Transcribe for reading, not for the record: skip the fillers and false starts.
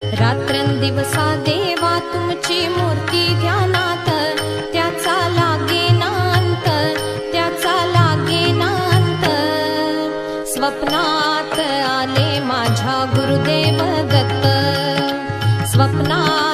रात्रंदिवसा देवा तुमची मूर्ती ध्यानात, त्याचा लागेनांत, त्याचा लागेनांत. स्वप्नात आले माझ्या गुरुदेव दत्त, स्वप्नात